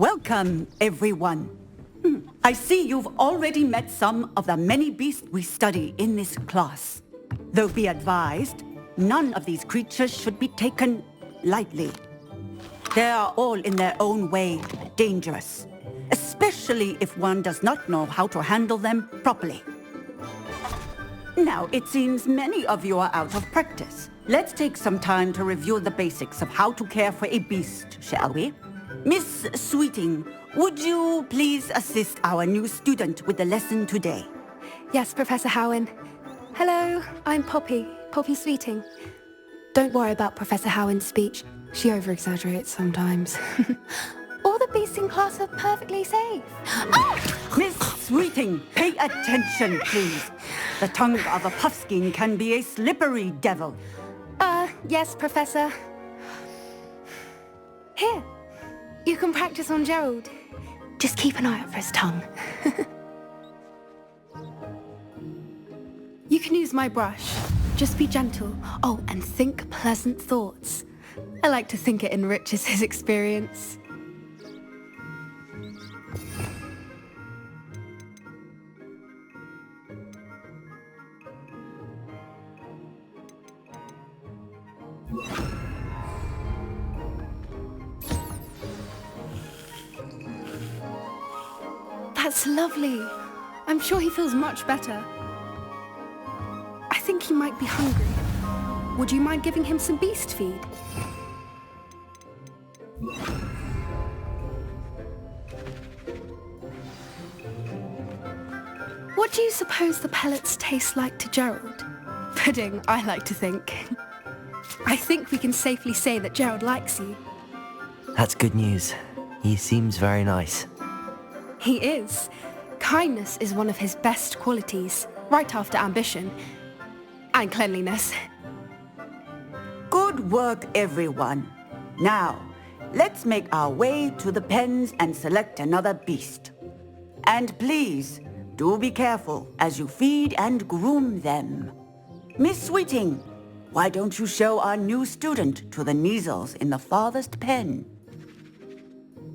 Welcome, everyone. I see you've already met some of the many beasts we study in this class. Though be advised, none of these creatures should be taken lightly. They are all in their own way dangerous, especially if one does not know how to handle them properly. Now, it seems many of you are out of practice. Let's take some time to review the basics of how to care for a beast, shall we? Miss Sweeting, would you please assist our new student with the lesson today? Yes, Professor Howen. Hello, I'm Poppy Sweeting. Don't worry about Professor Howen's speech. She over-exaggerates sometimes. All the beasts in class are perfectly safe. Oh! Miss Sweeting, pay attention, please. The tongue of a puffskein can be a slippery devil. Yes, Professor. Here, you can practice on Gerald. Just keep an eye out for his tongue. You can use my brush. Just be gentle. Oh, and think pleasant thoughts. I like to think it enriches his experience. That's lovely. I'm sure he feels much better. I think he might be hungry. Would you mind giving him some beast feed? What do you suppose the pellets taste like to Gerald? Pudding, I like to think. I think we can safely say that Gerald likes you. That's good news. He seems very nice. He is. Kindness is one of his best qualities, right after ambition. And cleanliness. Good work, everyone. Now, let's make our way to the pens and select another beast. And please, do be careful as you feed and groom them. Miss Sweeting, why don't you show our new student to the Neasels in the farthest pen?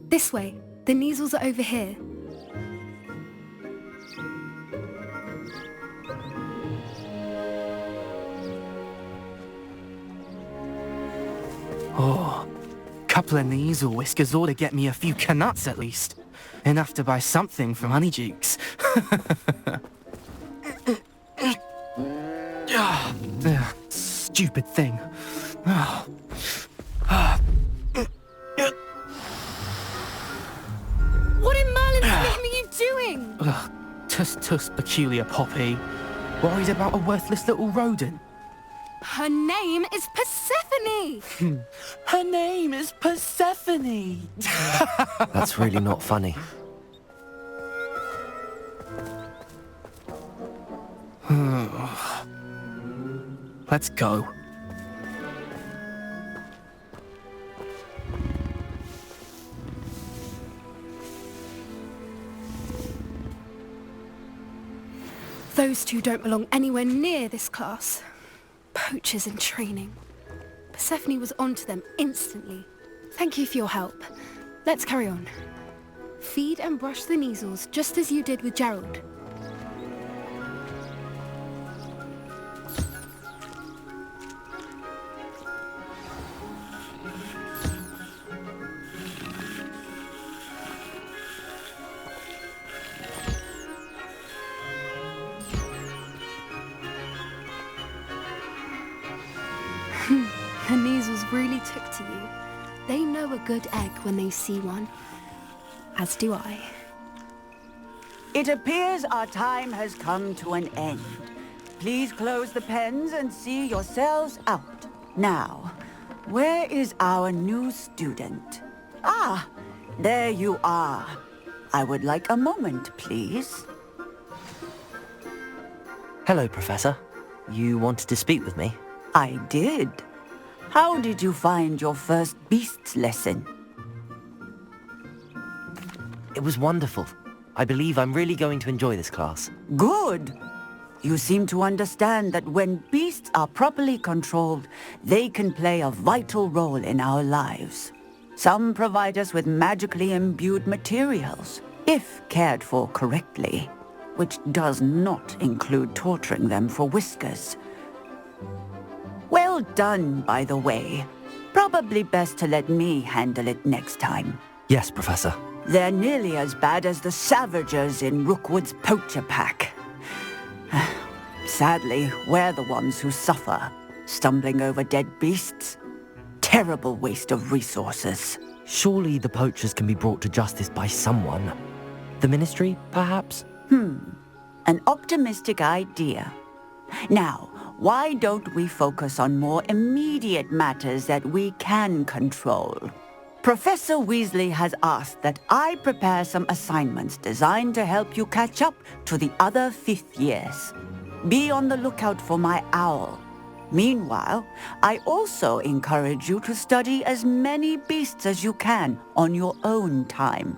This way. The Neasels are over here. Oh, couple of Neasel whiskers ought to get me a few canuts at least. Enough to buy something from Honeydukes. Stupid thing. What in Merlin's name are you doing? Tuss, peculiar Poppy. Worried about a worthless little rodent. Her name is Persephone! Her name is Persephone! That's really not funny. Let's go. Those two don't belong anywhere near this class. Poachers in training. Persephone was onto them instantly. Thank you for your help. Let's carry on. Feed and brush the Neasels just as you did with Gerald. The Neasels really took to you. They know a good egg when they see one. As do I. It appears our time has come to an end. Please close the pens and see yourselves out. Now, where is our new student? Ah, there you are. I would like a moment, please. Hello, Professor. You wanted to speak with me? I did. How did you find your first beasts lesson? It was wonderful. I believe I'm really going to enjoy this class. Good. You seem to understand that when beasts are properly controlled, they can play a vital role in our lives. Some provide us with magically imbued materials, if cared for correctly, which does not include torturing them for whiskers. Well done, by the way. Probably best to let me handle it next time. Yes, Professor. They're nearly as bad as the Savagers in Rookwood's poacher pack. Sadly, we're the ones who suffer, stumbling over dead beasts. Terrible waste of resources. Surely the poachers can be brought to justice by someone. The Ministry, perhaps? An optimistic idea. Now, why don't we focus on more immediate matters that we can control? Professor Weasley has asked that I prepare some assignments designed to help you catch up to the other 5th years. Be on the lookout for my owl. Meanwhile, I also encourage you to study as many beasts as you can on your own time.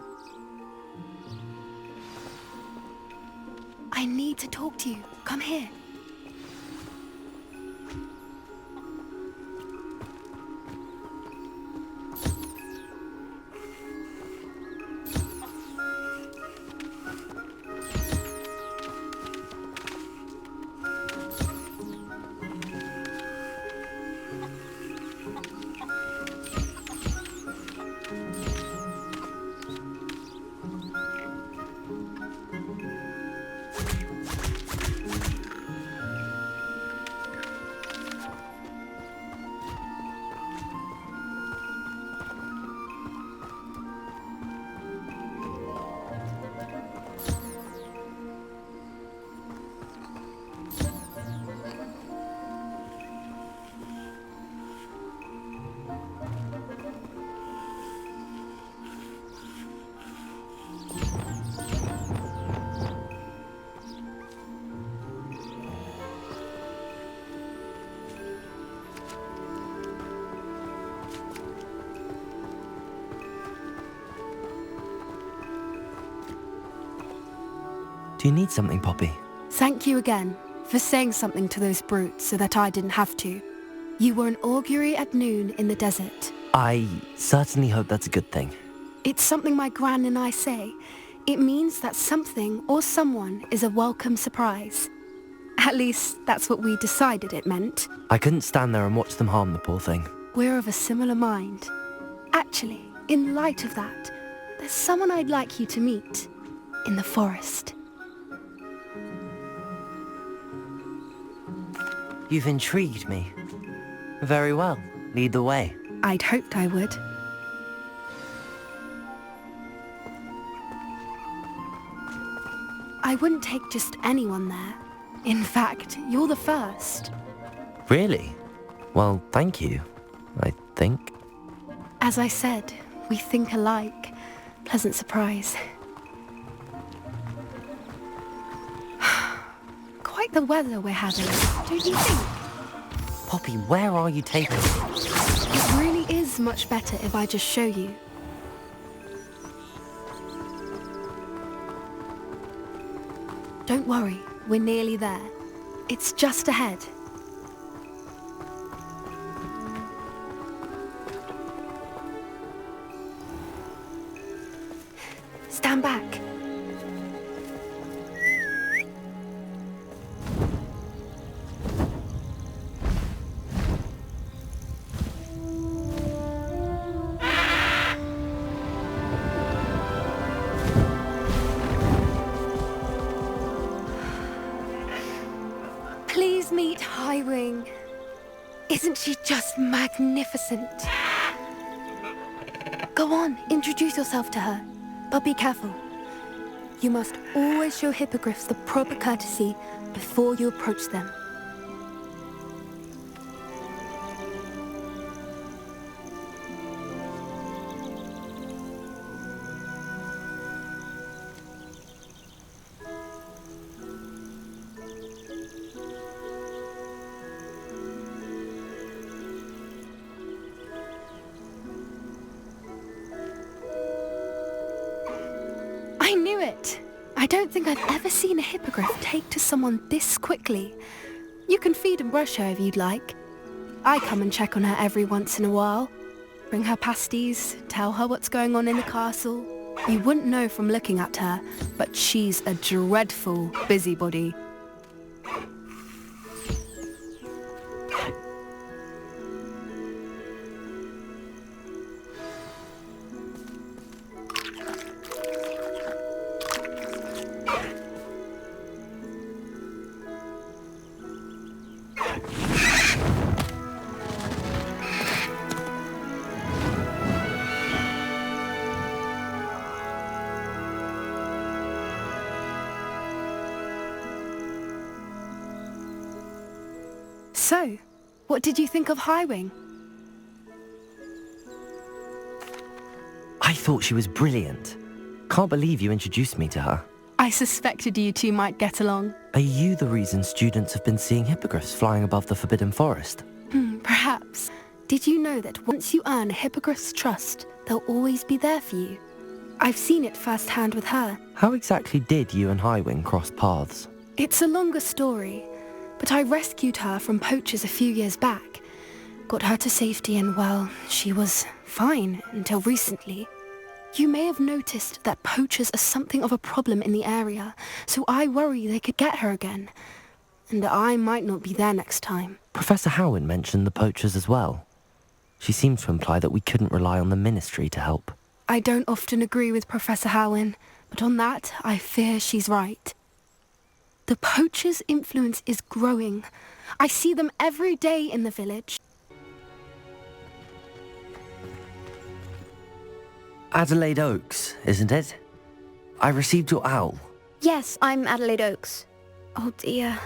I need to talk to you. Come here. Do you need something, Poppy? Thank you again for saying something to those brutes so that I didn't have to. You were an augury at noon in the desert. I certainly hope that's a good thing. It's something my gran and I say. It means that something or someone is a welcome surprise. At least, that's what we decided it meant. I couldn't stand there and watch them harm the poor thing. We're of a similar mind. Actually, in light of that, there's someone I'd like you to meet. In the forest. You've intrigued me. Very well. Lead the way. I'd hoped I would. I wouldn't take just anyone there. In fact, you're the first. Really? Well, thank you, I think. As I said, we think alike. Pleasant surprise. Quite the weather we're having, don't you think? Poppy, where are you taking me? It really is much better if I just show you. Don't worry, we're nearly there. It's just ahead. Stand back. Please meet Highwing. Isn't she just magnificent? Go on, introduce yourself to her. But be careful. You must always show hippogriffs the proper courtesy before you approach them. I knew it! I don't think I've ever seen a hippogriff take to someone this quickly. You can feed and brush her if you'd like. I come and check on her every once in a while. Bring her pasties, tell her what's going on in the castle. You wouldn't know from looking at her, but she's a dreadful busybody. So, what did you think of Highwing? I thought she was brilliant. Can't believe you introduced me to her. I suspected you two might get along. Are you the reason students have been seeing hippogriffs flying above the Forbidden Forest? Perhaps. Did you know that once you earn a hippogriff's trust, they'll always be there for you? I've seen it firsthand with her. How exactly did you and Highwing cross paths? It's a longer story, but I rescued her from poachers a few years back. Got her to safety and, well, she was fine until recently. You may have noticed that poachers are something of a problem in the area, so I worry they could get her again. And I might not be there next time. Professor Howin mentioned the poachers as well. She seemed to imply that we couldn't rely on the Ministry to help. I don't often agree with Professor Howin, but on that, I fear she's right. The poachers' influence is growing. I see them every day in the village. Adelaide Oaks, isn't it? I received your owl. Yes, I'm Adelaide Oaks. Oh dear.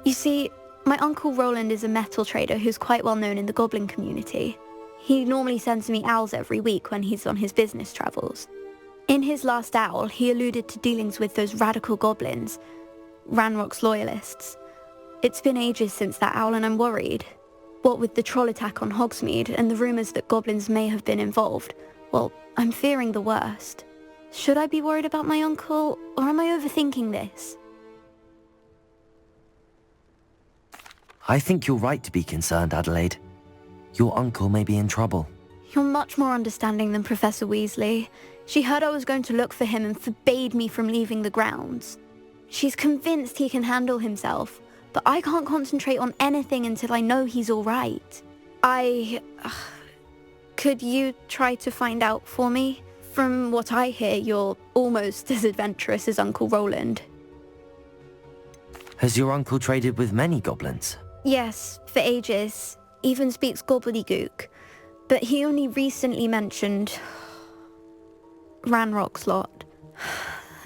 You see, my Uncle Roland is a metal trader who's quite well known in the goblin community. He normally sends me owls every week when he's on his business travels. In his last owl, he alluded to dealings with those radical goblins, Ranrock's loyalists. It's been ages since that owl and I'm worried. What with the troll attack on Hogsmeade and the rumours that goblins may have been involved, well, I'm fearing the worst. Should I be worried about my uncle, or am I overthinking this? I think you're right to be concerned, Adelaide. Your uncle may be in trouble. You're much more understanding than Professor Weasley. She heard I was going to look for him and forbade me from leaving the grounds. She's convinced he can handle himself, but I can't concentrate on anything until I know he's all right. Could you try to find out for me? From what I hear, you're almost as adventurous as Uncle Roland. Has your uncle traded with many goblins? Yes, for ages. Even speaks gobbledygook. But he only recently mentioned Ranrock's lot,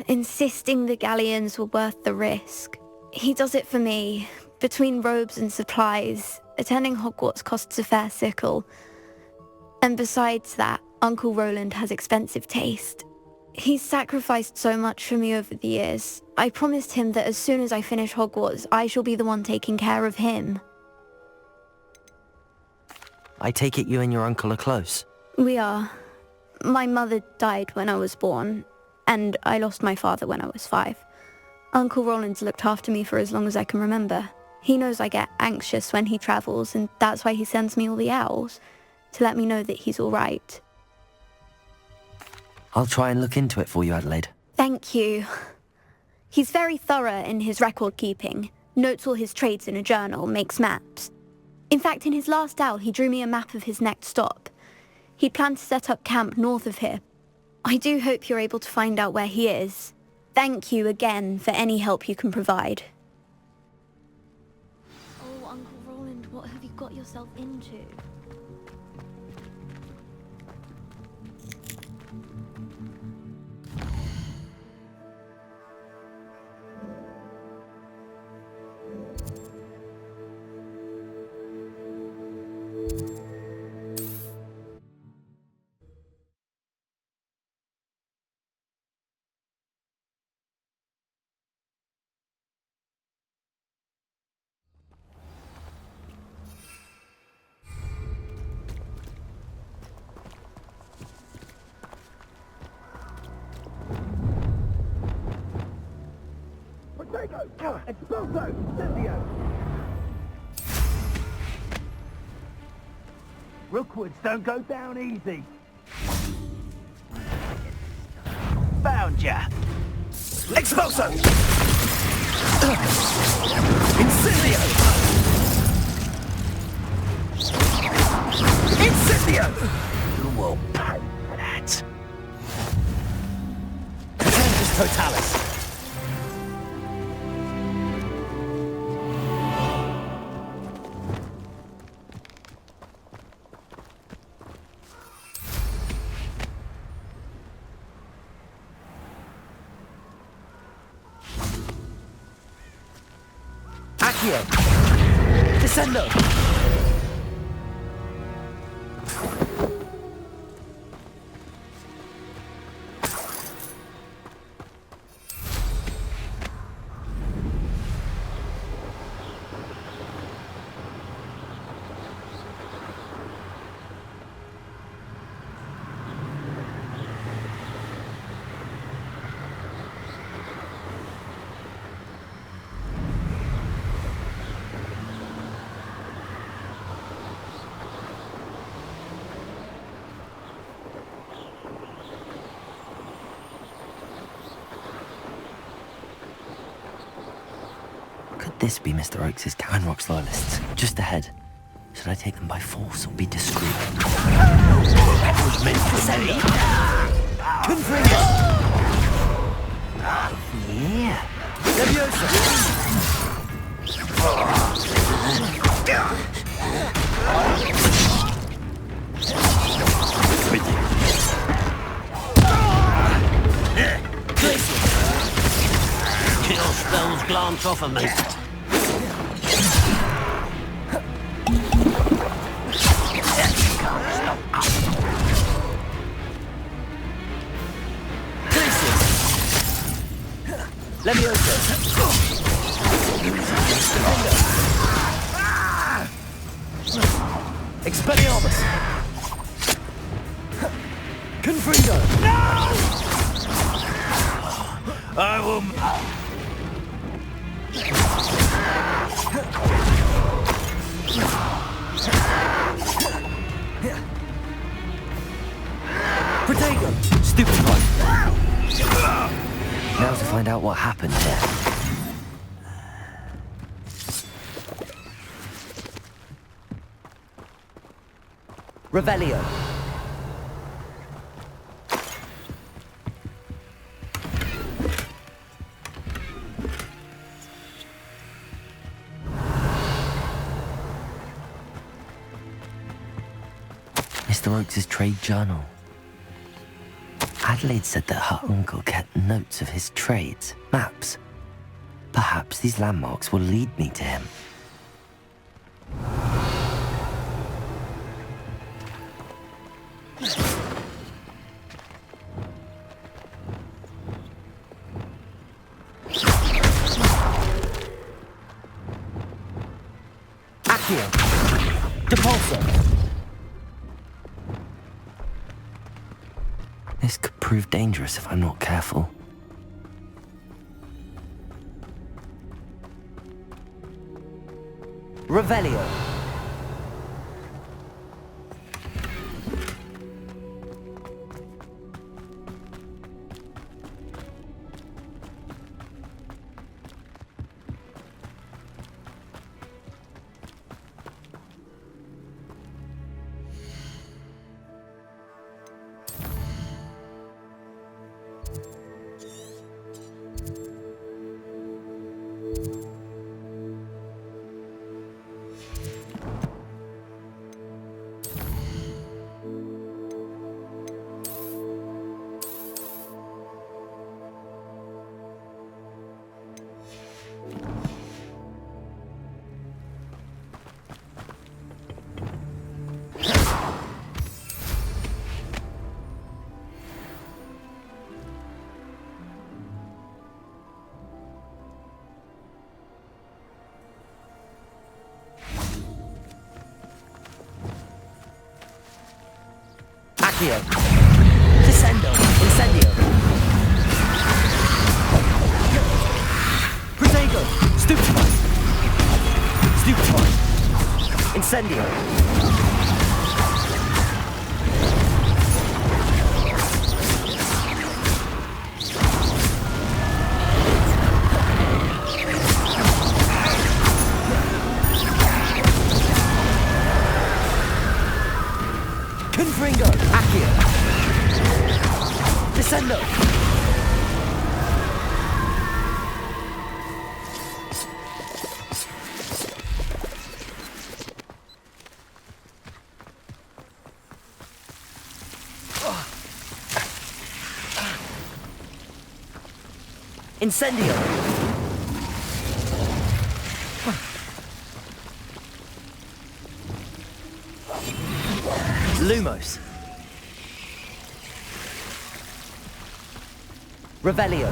insisting the galleons were worth the risk. He does it for me. Between robes and supplies, attending Hogwarts costs a fair sickle. And besides that, Uncle Roland has expensive taste. He's sacrificed so much for me over the years. I promised him that as soon as I finish Hogwarts, I shall be the one taking care of him. I take it you and your uncle are close. We are. My mother died when I was born, and I lost my father when I was 5. Uncle Roland's looked after me for as long as I can remember. He knows I get anxious when he travels, and that's why he sends me all the owls, to let me know that he's all right. I'll try and look into it for you, Adelaide. Thank you. He's very thorough in his record keeping, notes all his trades in a journal, makes maps. In fact, in his last owl, he drew me a map of his next stop. He'd planned to set up camp north of here. I do hope you're able to find out where he is. Thank you again for any help you can provide. Oh, Uncle Roland, what have you got yourself into? Rookwoods don't go down easy. Found ya. Expulso! Incendio! Incendio! You will pay for that. Tempus Totalis. Accio! Descendo! Could this be Mr. Oakes' Canrock's loyalists? Just ahead. Should I take them by force or be discreet? That was meant to say. Confringo! Yeah. Leviosa! Kill spells glance off of me. Leviosa! Expelliarmus! Confringo! No! I will... Protego! Stupid one! Now to find out what happened here. Revelio. Mr. Oakes' trade journal. Adelaide said that her uncle kept notes of his trades, maps. Perhaps these landmarks will lead me to him. Accio. Depulso. This could prove dangerous if I'm not careful. Revelio. Accio. Descendo. Incendio. Protego. Stupefy. Stupefy. Incendio. Confringo! Accio! Descendo! Incendio! Lumos. Revelio.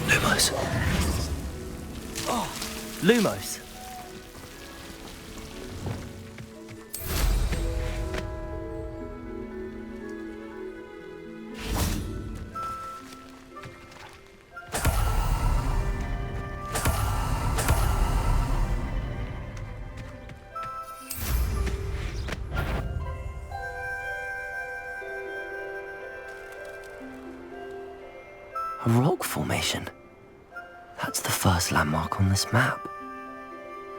Lumos. Oh, Lumos. A rock formation. That's the first landmark on this map.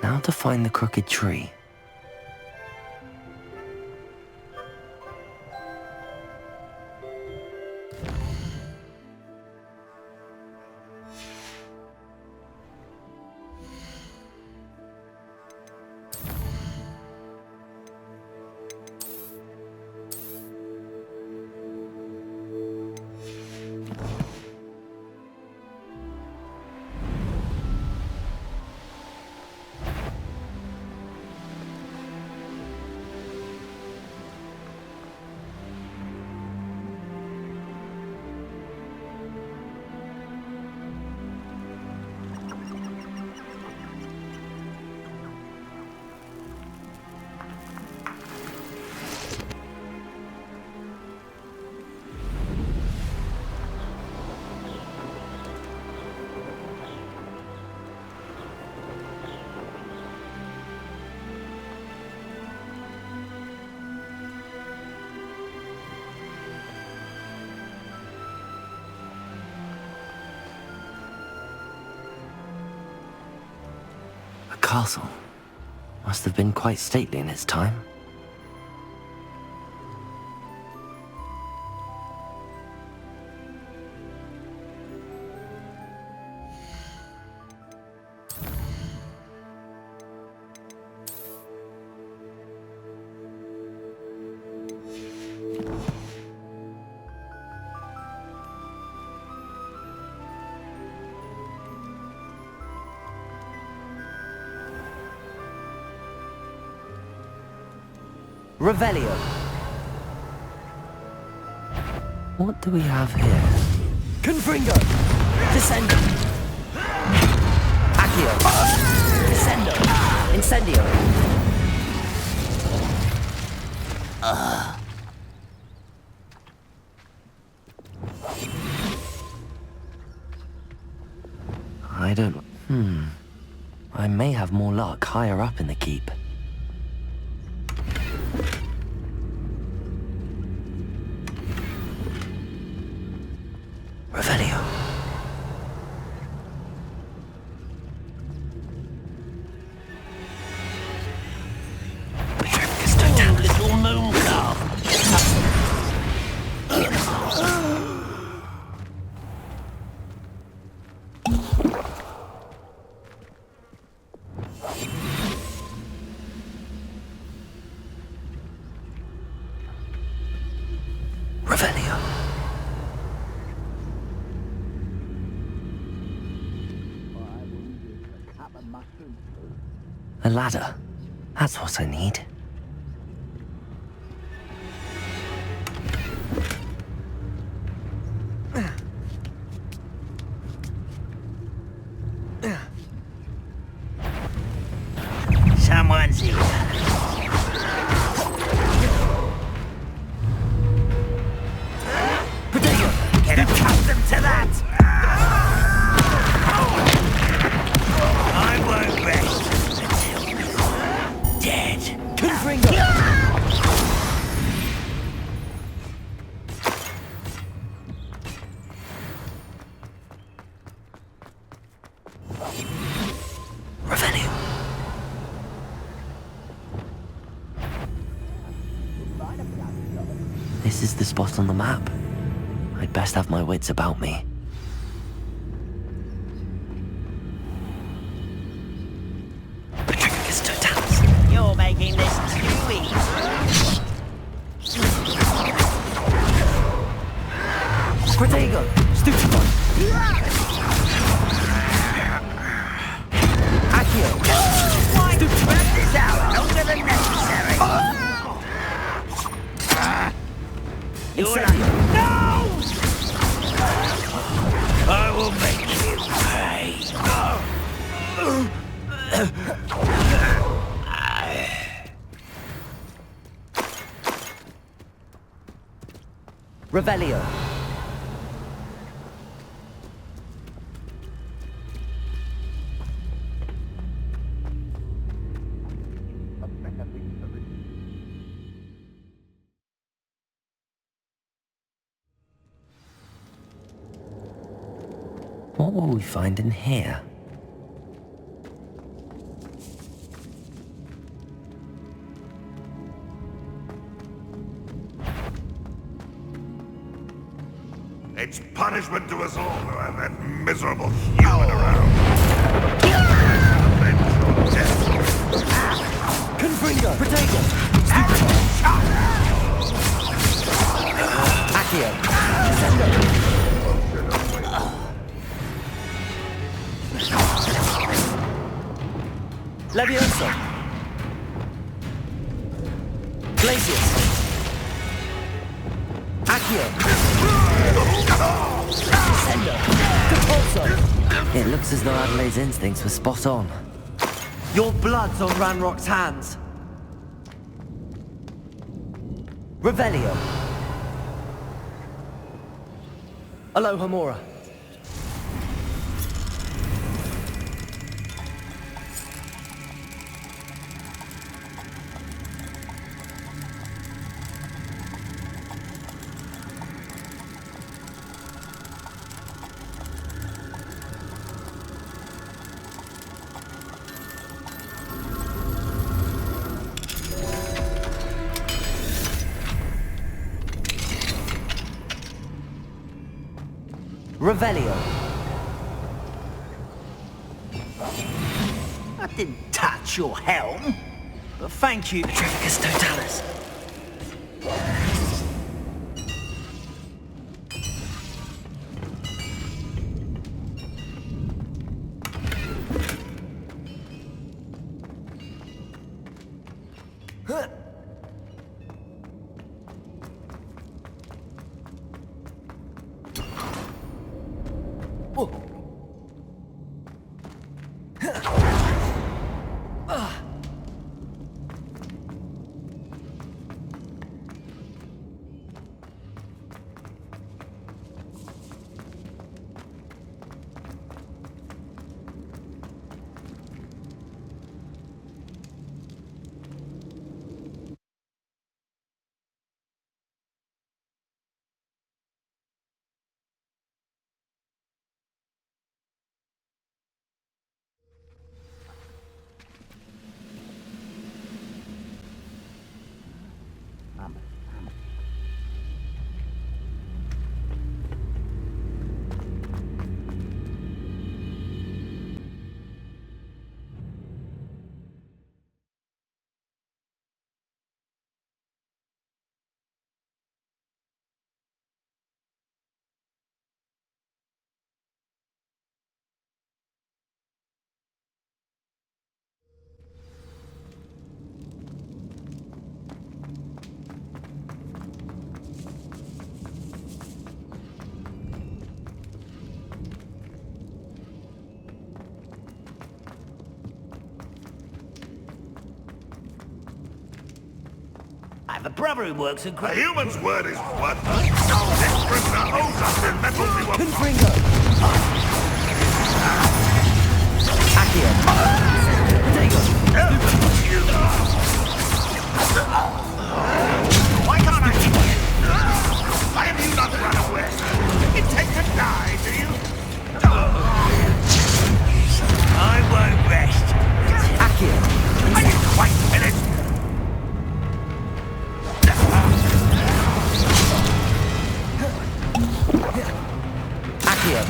Now to find the crooked tree. A castle. Must have been quite stately in its time. Revelio. What do we have here? Confringo! Descendo! Accio! Descendo! Incendio! I don't... I may have more luck higher up in the keep. Revelio. Little moon calf. Revelio. A ladder. That's what I need. This is the spot on the map. I'd best have my wits about me. Petrificus totalis. You're making this too easy. Protego! Stupefy! Accio! Why spread this out longer than necessary? You're like, no! I will make you pay. Revelio! What will we find in here? It's punishment to us all to have that miserable human around. Eventual death. Confringo! Protego! Accio! Descendo! Levioso! Glacius! Accio! Descendo! Compulso! It looks as though Adelaide's instincts were spot on. Your blood's on Ranrock's hands. Revelio. Alohomora. Revelio. I didn't touch your helm, but thank you. Petrificus totalis. I have a brother who works in A human's word is worthless. This prisoner holds us in metal to a... Confringo! Accio! Protego! Why can't I hit you? Why have you not run away? You intend to die, do you? I won't rest. Accio! I didn't quite finish. Accio.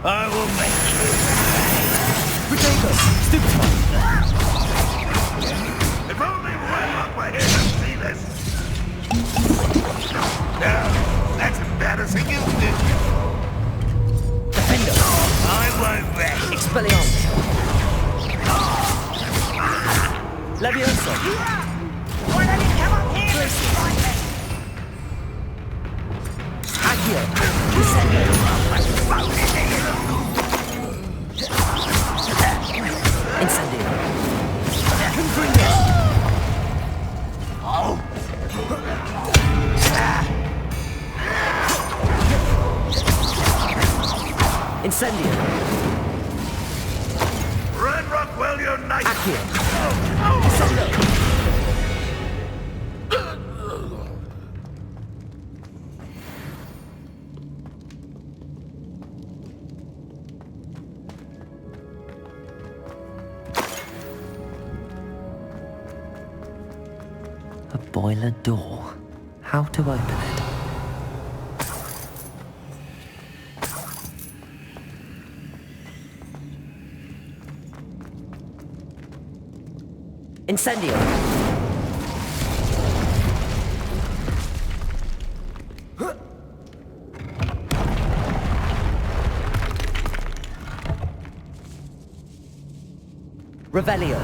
I will make you. Potato. Stupefy. If only Warlock were here to see this. No, that's embarrassing, isn't it? Defender. I won't rest. Expelliarmus. Leviosa. Why don't you come up here and fight me? Accio. Descendo. Incendio. Confringo. Incendio. Red Rockwell, you're nice. Accio. Descendo. A boiler door. How to open it? Incendio. Revelio.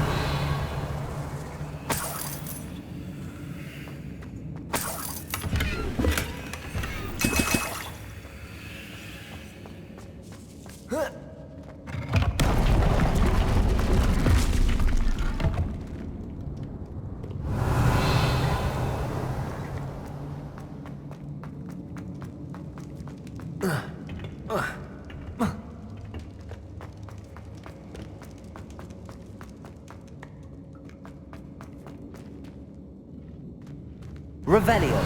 Revelio.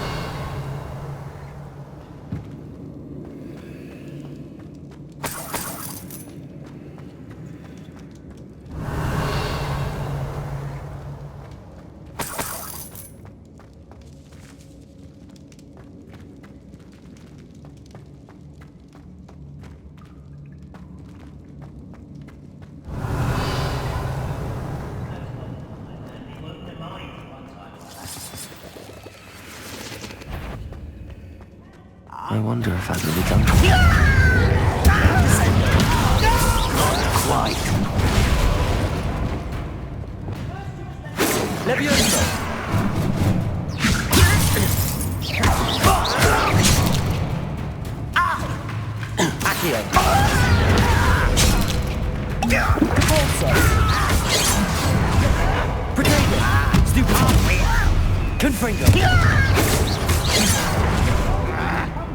I wonder if I've really done it. Why? Leviosa! Accio! Repulsor! Potato! Stupid! Confringo!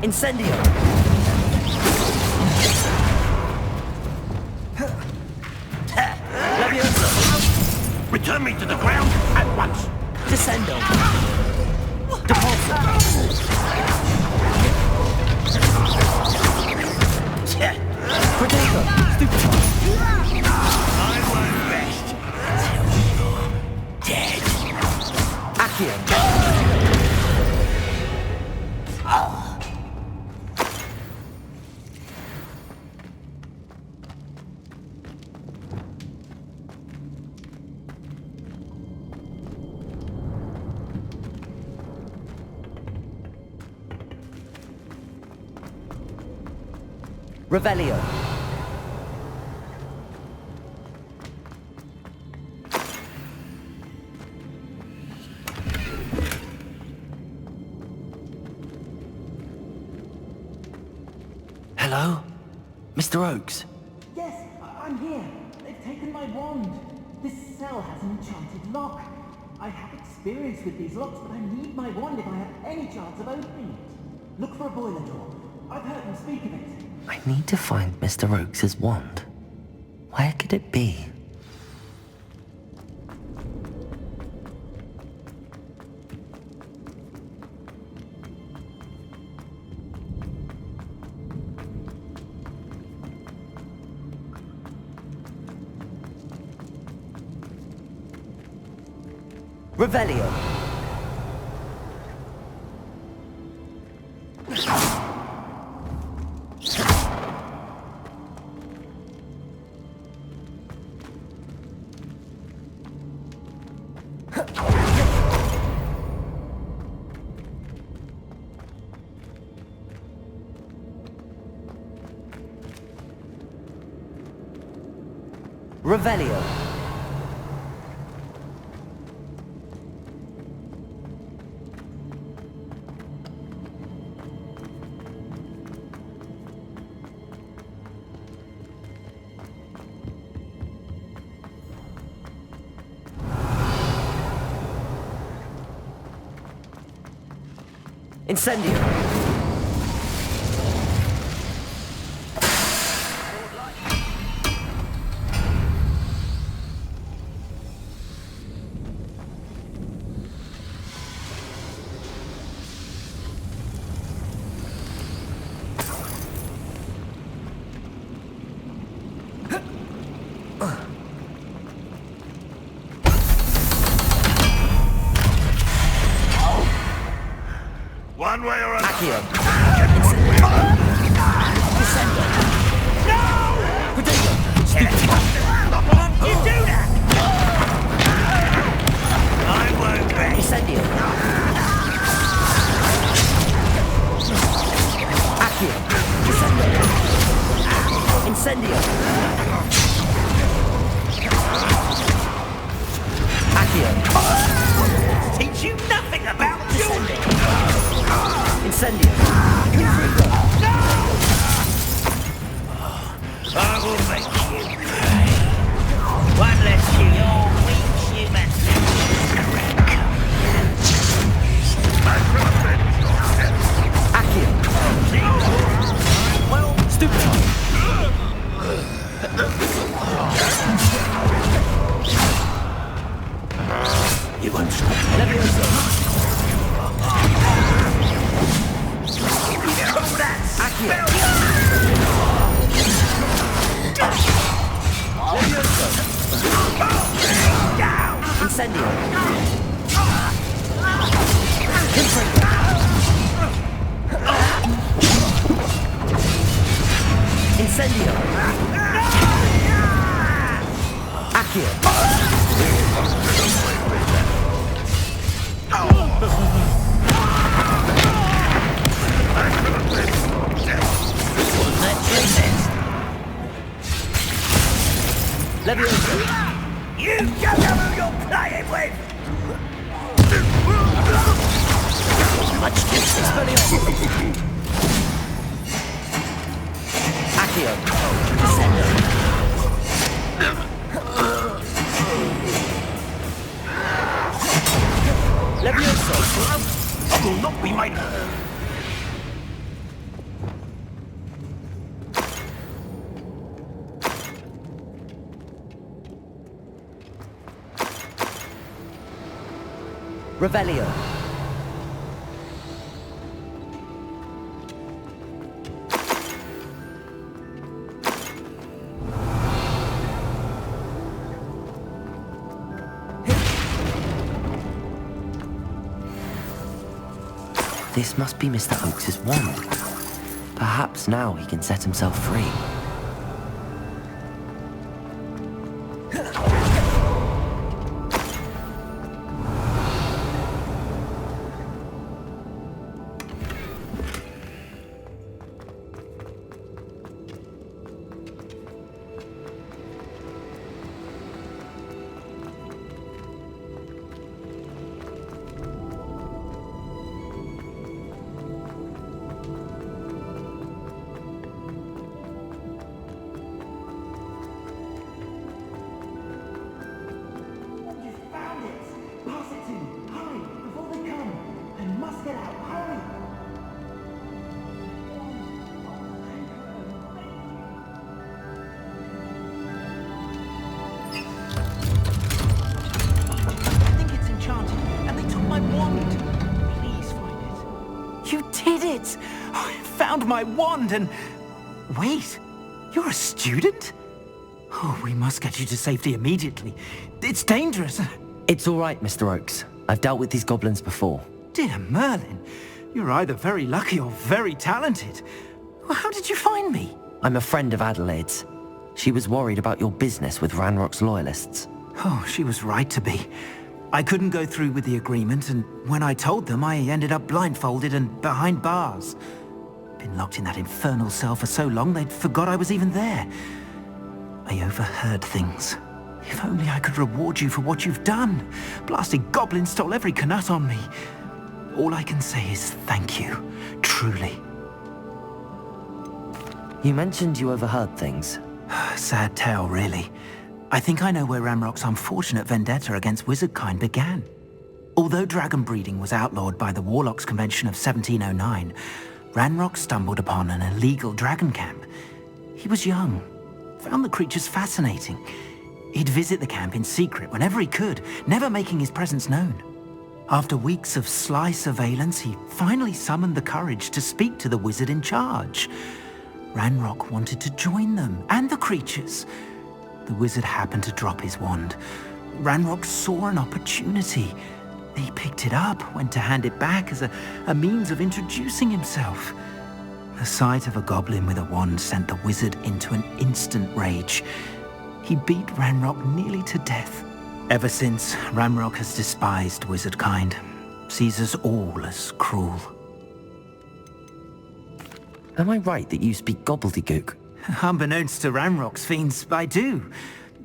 Incendio! Leviosa! Return me to the ground at once. Descendo! Depulsor! Potato! Stupefy! I won't rest till you're dead. Accio! Revelio. Hello? Mr. Oakes? Yes, I'm here. They've taken my wand. This cell has an enchanted lock. I have experience with these locks, but I need my wand if I have any chance of opening it. Look for a boiler door. I've heard them speak of it. I need to find Mr. Oakes' wand. Where could it be? Revelio. Revelio. Incendio. One way or another. Accio. You do that! I won't be. Incendio. Accio. Incendio. Accio. Teach you nothing about dueling! Incendio. I will make you pay. One less you weak human. Accio. Well, Stupid. you won't stop. Levioso. Oh, that's Accio. down! Incendio. Incendio. Accio. Levioso. You don't know who you're playing with! Much distance for the Accio. Descendo. Levioso. I will not be made. Revelio. This must be Mr. Oakes's wand. Perhaps now he can set himself free. My wand and... Wait, you're a student? Oh, we must get you to safety immediately. It's dangerous. It's all right, Mr. Oakes. I've dealt with these goblins before. Dear Merlin, you're either very lucky or very talented. How did you find me? I'm a friend of Adelaide's. She was worried about your business with Ranrock's loyalists. Oh, she was right to be. I couldn't go through with the agreement, and when I told them, I ended up blindfolded and behind bars. Been locked in that infernal cell for so long, they'd forgot I was even there. I overheard things. If only I could reward you for what you've done. Blasted goblin stole every Knut on me. All I can say is thank you, truly. You mentioned you overheard things. Sad tale, really. I think I know where Ranrock's unfortunate vendetta against wizardkind began. Although dragon breeding was outlawed by the Warlocks Convention of 1709, Ranrock stumbled upon an illegal dragon camp. He was young, found the creatures fascinating. He'd visit the camp in secret whenever he could, never making his presence known. After weeks of sly surveillance, he finally summoned the courage to speak to the wizard in charge. Ranrock wanted to join them, and the creatures. The wizard happened to drop his wand. Ranrock saw an opportunity. He picked it up, went to hand it back as a means of introducing himself. The sight of a goblin with a wand sent the wizard into an instant rage. He beat Ranrock nearly to death. Ever since, Ranrock has despised wizardkind, sees us all as cruel. Am I right that you speak gobbledygook? Unbeknownst to Ranrock's fiends, I do.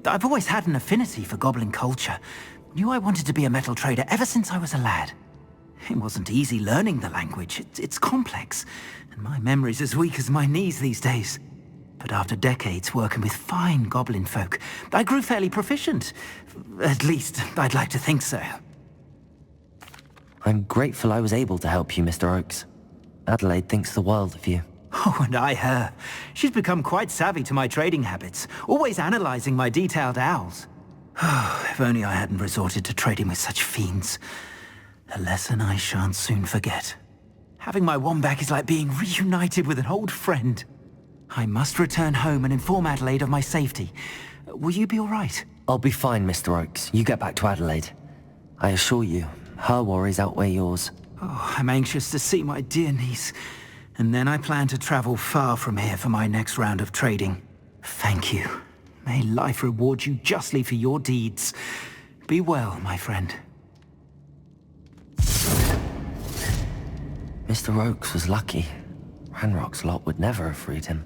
I've always had an affinity for goblin culture. Knew I wanted to be a metal trader ever since I was a lad. It wasn't easy learning the language. It's complex, and my memory's as weak as my knees these days. But after decades working with fine goblin folk, I grew fairly proficient. At least, I'd like to think so. I'm grateful I was able to help you, Mr. Oakes. Adelaide thinks the world of you. Oh, and I her. She's become quite savvy to my trading habits, always analyzing my detailed owls. If only I hadn't resorted to trading with such fiends. A lesson I shan't soon forget. Having my wand back is like being reunited with an old friend. I must return home and inform Adelaide of my safety. Will you be all right? I'll be fine, Mr. Oakes. You get back to Adelaide. I assure you, her worries outweigh yours. Oh, I'm anxious to see my dear niece. And then I plan to travel far from here for my next round of trading. Thank you. May life reward you justly for your deeds. Be well, my friend. Mr. Oakes was lucky. Ranrock's lot would never have freed him.